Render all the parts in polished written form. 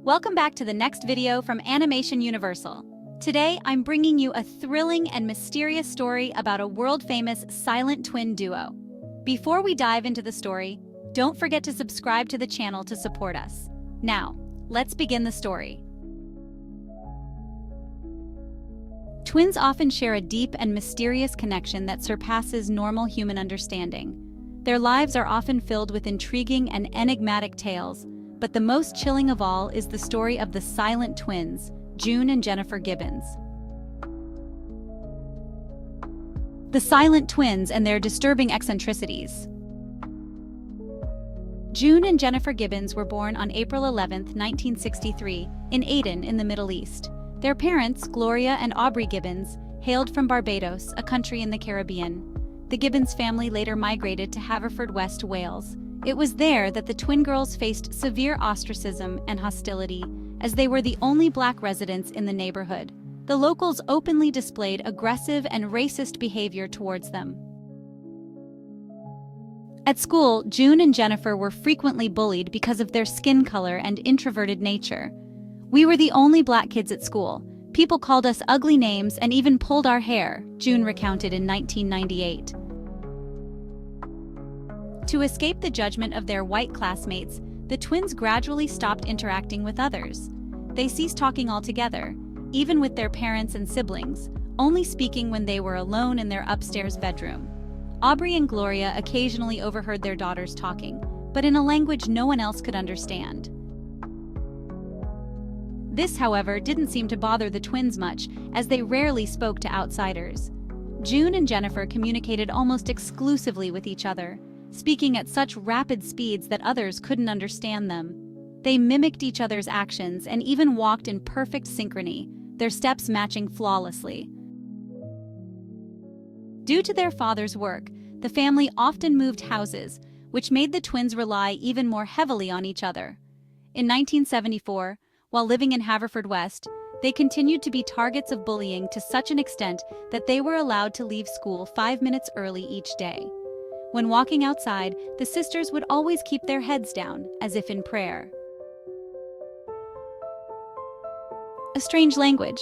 Welcome back to the next video from Animation Universal. Today, I'm bringing you a thrilling and mysterious story about a world-famous silent twin duo. Before we dive into the story, don't forget to subscribe to the channel to support us. Now, let's begin the story. Twins often share a deep and mysterious connection that surpasses normal human understanding. Their lives are often filled with intriguing and enigmatic tales, but the most chilling of all is the story of the silent twins, June and Jennifer Gibbons. The silent twins and their disturbing eccentricities. June and Jennifer Gibbons were born on April 11, 1963, in Aden in the Middle East. Their parents, Gloria and Aubrey Gibbons, hailed from Barbados, a country in the Caribbean. The Gibbons family later migrated to Haverfordwest, Wales. It was there that the twin girls faced severe ostracism and hostility, as they were the only Black residents in the neighborhood. The locals openly displayed aggressive and racist behavior towards them. At school, June and Jennifer were frequently bullied because of their skin color and introverted nature. "We were the only Black kids at school. People called us ugly names and even pulled our hair," June recounted in 1998. To escape the judgment of their white classmates, the twins gradually stopped interacting with others. They ceased talking altogether, even with their parents and siblings, only speaking when they were alone in their upstairs bedroom. Aubrey and Gloria occasionally overheard their daughters talking, but in a language no one else could understand. This, however, didn't seem to bother the twins much, as they rarely spoke to outsiders. June and Jennifer communicated almost exclusively with each other, speaking at such rapid speeds that others couldn't understand them. They mimicked each other's actions and even walked in perfect synchrony, their steps matching flawlessly. Due to their father's work, the family often moved houses, which made the twins rely even more heavily on each other. In 1974, while living in Haverfordwest, they continued to be targets of bullying to such an extent that they were allowed to leave school 5 minutes early each day. When walking outside, the sisters would always keep their heads down, as if in prayer. A strange language.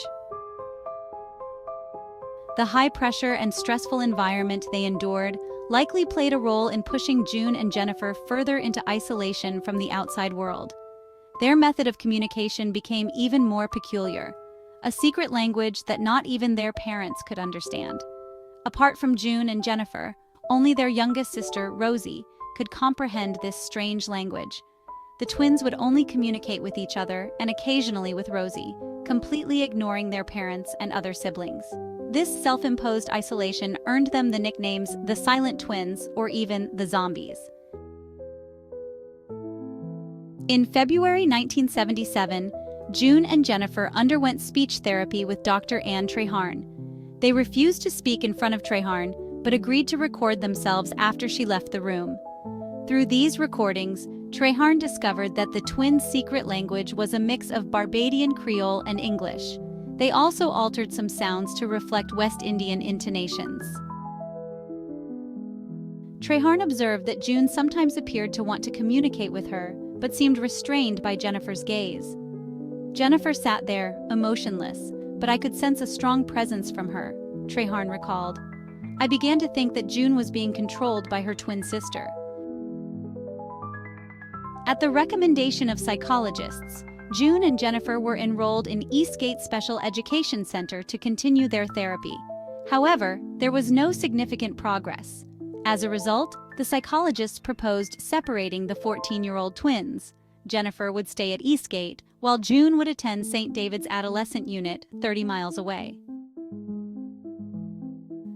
The high pressure and stressful environment they endured likely played a role in pushing June and Jennifer further into isolation from the outside world. Their method of communication became even more peculiar, a secret language that not even their parents could understand. Apart from June and Jennifer, only their youngest sister, Rosie, could comprehend this strange language. The twins would only communicate with each other and occasionally with Rosie, completely ignoring their parents and other siblings. This self-imposed isolation earned them the nicknames the Silent Twins or even the Zombies. In February 1977, June and Jennifer underwent speech therapy with Dr. Anne Treharne. They refused to speak in front of Treharne, but agreed to record themselves after she left the room. Through these recordings, Treharne discovered that the twins' secret language was a mix of Barbadian Creole and English. They also altered some sounds to reflect West Indian intonations. Treharne observed that June sometimes appeared to want to communicate with her, but seemed restrained by Jennifer's gaze. Jennifer sat there, emotionless, but I could sense a strong presence from her, Treharne recalled. I began to think that June was being controlled by her twin sister. At the recommendation of psychologists, June and Jennifer were enrolled in Eastgate Special Education Center to continue their therapy. However, there was no significant progress. As a result, the psychologists proposed separating the 14-year-old twins. Jennifer would stay at Eastgate, while June would attend St. David's Adolescent Unit, 30 miles away.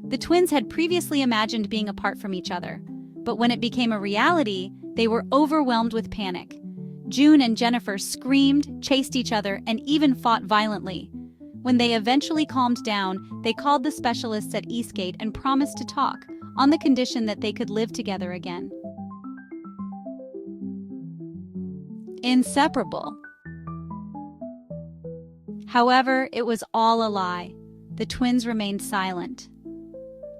The twins had previously imagined being apart from each other, but when it became a reality, they were overwhelmed with panic. June and Jennifer screamed, chased each other, and even fought violently. When they eventually calmed down, they called the specialists at Eastgate and promised to talk, on the condition that they could live together again. Inseparable. However, it was all a lie. The twins remained silent.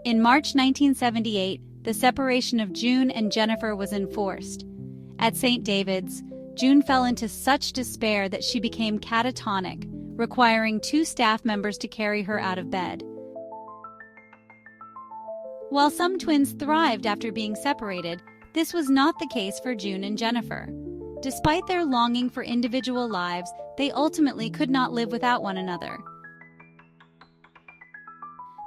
In March 1978, the separation of June and Jennifer was enforced. At St. David's, June fell into such despair that she became catatonic, requiring 2 staff members to carry her out of bed. While some twins thrived after being separated, this was not the case for June and Jennifer. Despite their longing for individual lives, they ultimately could not live without one another.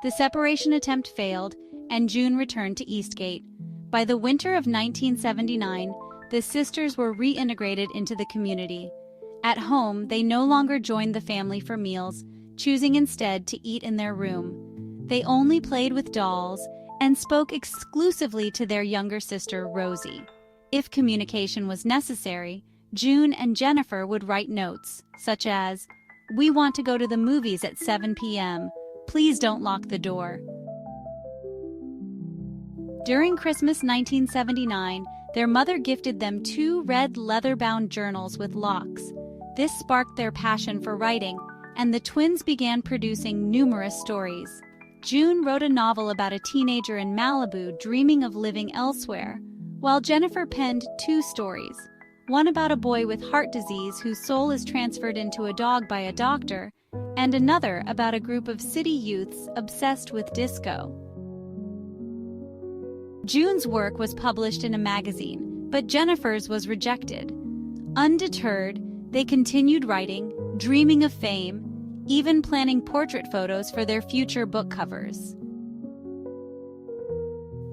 The separation attempt failed, and June returned to Eastgate. By the winter of 1979, the sisters were reintegrated into the community. At home, they no longer joined the family for meals, choosing instead to eat in their room. They only played with dolls and spoke exclusively to their younger sister, Rosie. If communication was necessary, June and Jennifer would write notes, such as, "We want to go to the movies at 7 p.m. Please don't lock the door." During Christmas 1979, their mother gifted them 2 red leather-bound journals with locks. This sparked their passion for writing, and the twins began producing numerous stories. June wrote a novel about a teenager in Malibu dreaming of living elsewhere, while Jennifer penned 2 stories, one about a boy with heart disease whose soul is transferred into a dog by a doctor, and another about a group of city youths obsessed with disco. June's work was published in a magazine, but Jennifer's was rejected. Undeterred, they continued writing, dreaming of fame, even planning portrait photos for their future book covers.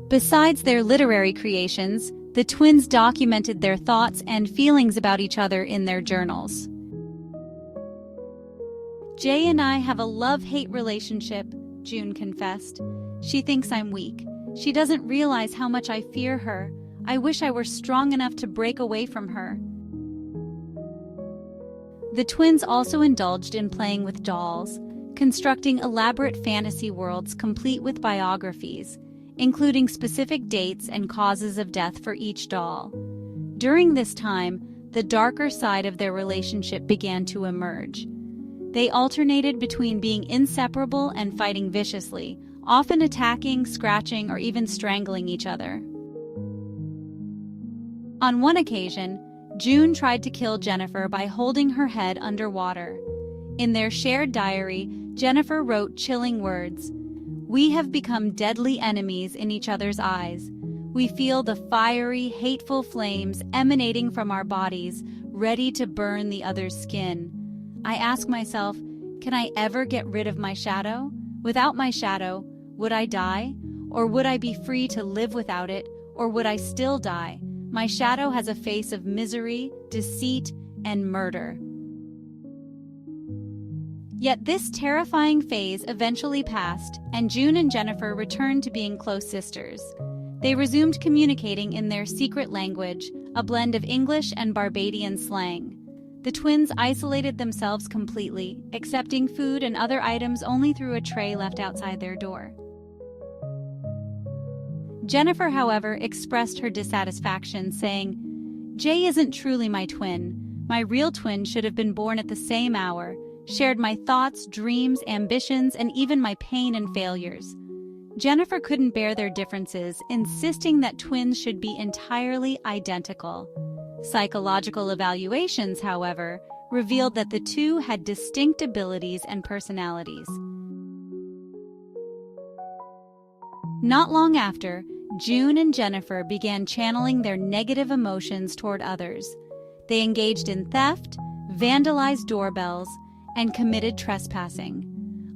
Besides their literary creations, the twins documented their thoughts and feelings about each other in their journals. "Jay and I have a love-hate relationship," June confessed. "She thinks I'm weak. She doesn't realize how much I fear her. I wish I were strong enough to break away from her." The twins also indulged in playing with dolls, constructing elaborate fantasy worlds complete with biographies, including specific dates and causes of death for each doll. During this time, the darker side of their relationship began to emerge. They alternated between being inseparable and fighting viciously, often attacking, scratching, or even strangling each other. On one occasion, June tried to kill Jennifer by holding her head underwater. In their shared diary, Jennifer wrote chilling words, "We have become deadly enemies in each other's eyes. We feel the fiery, hateful flames emanating from our bodies, ready to burn the other's skin. I ask myself, can I ever get rid of my shadow? Without my shadow, would I die? Or would I be free to live without it? Or would I still die? My shadow has a face of misery, deceit, and murder." Yet this terrifying phase eventually passed, and June and Jennifer returned to being close sisters. They resumed communicating in their secret language, a blend of English and Barbadian slang. The twins isolated themselves completely, accepting food and other items only through a tray left outside their door. Jennifer, however, expressed her dissatisfaction, saying, "Jay isn't truly my twin. My real twin should have been born at the same hour, shared my thoughts, dreams, ambitions, and even my pain and failures." Jennifer couldn't bear their differences, insisting that twins should be entirely identical. Psychological evaluations, however, revealed that the two had distinct abilities and personalities. Not long after, June and Jennifer began channeling their negative emotions toward others. They engaged in theft, vandalized doorbells, and committed trespassing.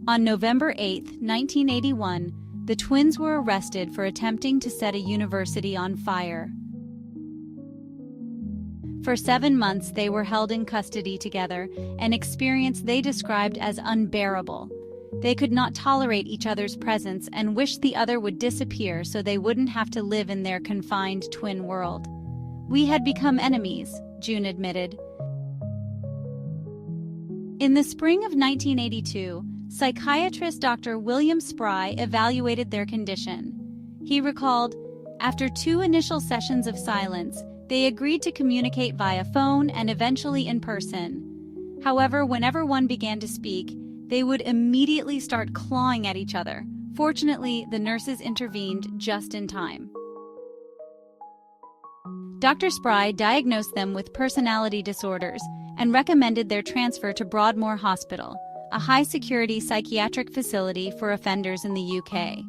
On November 8, 1981, the twins were arrested for attempting to set a university on fire. For 7 months, they were held in custody together, an experience they described as unbearable. They could not tolerate each other's presence and wished the other would disappear so they wouldn't have to live in their confined twin world. "We had become enemies," June admitted. In the spring of 1982, psychiatrist Dr. William Spry evaluated their condition. He recalled, "After 2 initial sessions of silence, they agreed to communicate via phone and eventually in person. However, whenever one began to speak, they would immediately start clawing at each other. Fortunately, the nurses intervened just in time." Dr. Spry diagnosed them with personality disorders and recommended their transfer to Broadmoor Hospital, a high-security psychiatric facility for offenders in the UK.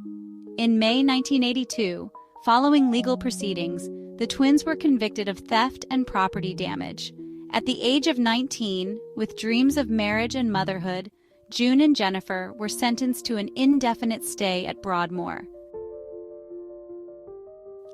In May 1982, following legal proceedings, the twins were convicted of theft and property damage. At the age of 19, with dreams of marriage and motherhood, June and Jennifer were sentenced to an indefinite stay at Broadmoor.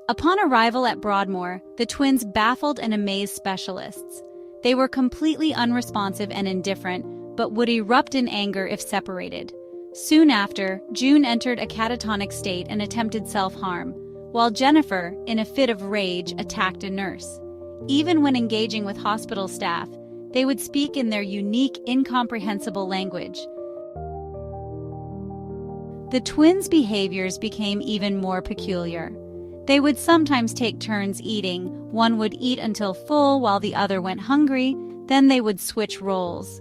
Upon arrival at Broadmoor, the twins baffled and amazed specialists. They were completely unresponsive and indifferent, but would erupt in anger if separated. Soon after, June entered a catatonic state and attempted self-harm, while Jennifer, in a fit of rage, attacked a nurse. Even when engaging with hospital staff, they would speak in their unique, incomprehensible language. The twins' behaviors became even more peculiar. They would sometimes take turns eating. One would eat until full while the other went hungry, then they would switch roles.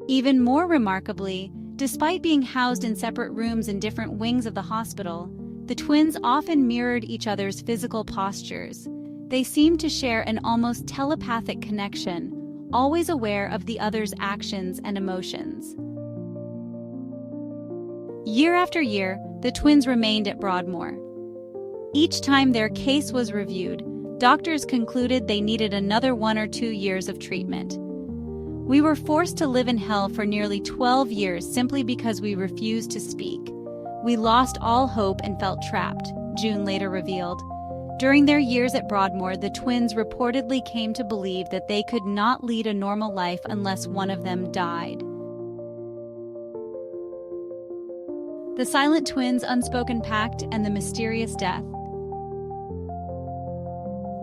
Even more remarkably, despite being housed in separate rooms in different wings of the hospital, the twins often mirrored each other's physical postures. They seemed to share an almost telepathic connection, always aware of the other's actions and emotions. Year after year, the twins remained at Broadmoor. Each time their case was reviewed, doctors concluded they needed another 1 or 2 years of treatment. "We were forced to live in hell for nearly 12 years simply because we refused to speak. We lost all hope and felt trapped," June later revealed. During their years at Broadmoor, the twins reportedly came to believe that they could not lead a normal life unless one of them died. The silent twins' unspoken pact and the mysterious death.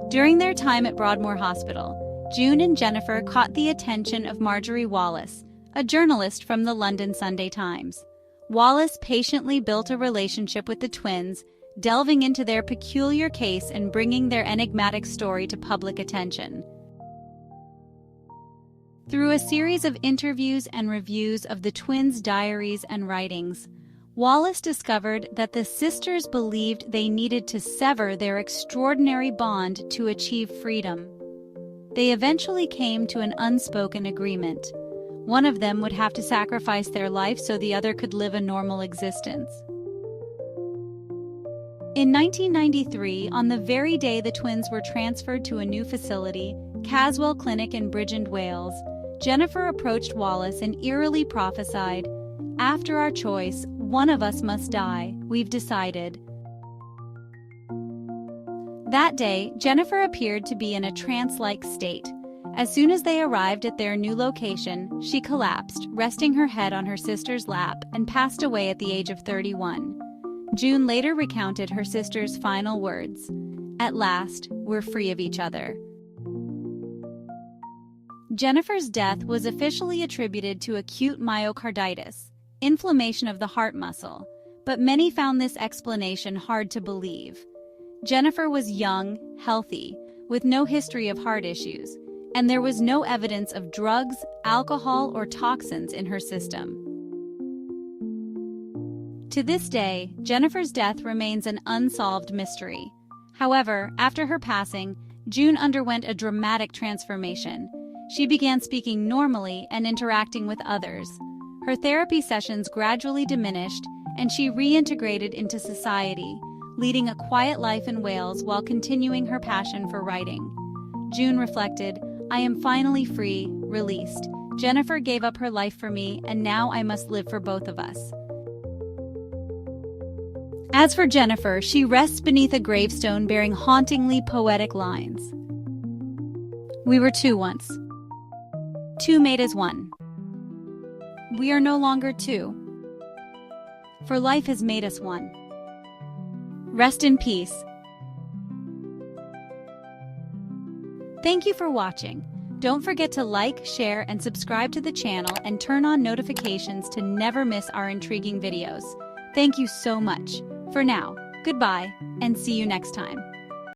During their time at Broadmoor Hospital, June and Jennifer caught the attention of Marjorie Wallace, a journalist from the London Sunday Times. Wallace patiently built a relationship with the twins, delving into their peculiar case and bringing their enigmatic story to public attention. Through a series of interviews and reviews of the twins' diaries and writings, Wallace discovered that the sisters believed they needed to sever their extraordinary bond to achieve freedom. They eventually came to an unspoken agreement. One of them would have to sacrifice their life so the other could live a normal existence. In 1993, on the very day the twins were transferred to a new facility, Caswell Clinic in Bridgend, Wales, Jennifer approached Wallace and eerily prophesied, "After our choice, one of us must die. We've decided." That day, Jennifer appeared to be in a trance-like state. As soon as they arrived at their new location, she collapsed, resting her head on her sister's lap, and passed away at the age of 31. June later recounted her sister's final words, "At last, we're free of each other." Jennifer's death was officially attributed to acute myocarditis, inflammation of the heart muscle, but many found this explanation hard to believe. Jennifer was young, healthy, with no history of heart issues, and there was no evidence of drugs, alcohol, or toxins in her system. To this day, Jennifer's death remains an unsolved mystery. However, after her passing, June underwent a dramatic transformation. She began speaking normally and interacting with others. Her therapy sessions gradually diminished, and she reintegrated into society, leading a quiet life in Wales while continuing her passion for writing. June reflected, "I am finally free, released. Jennifer gave up her life for me, and now I must live for both of us." As for Jennifer, she rests beneath a gravestone bearing hauntingly poetic lines. "We were two once. Two made as one. We are no longer two, for life has made us one. Rest in peace." Thank you for watching. Don't forget to like, share, and subscribe to the channel and turn on notifications to never miss our intriguing videos. Thank you so much. For now, goodbye, and see you next time.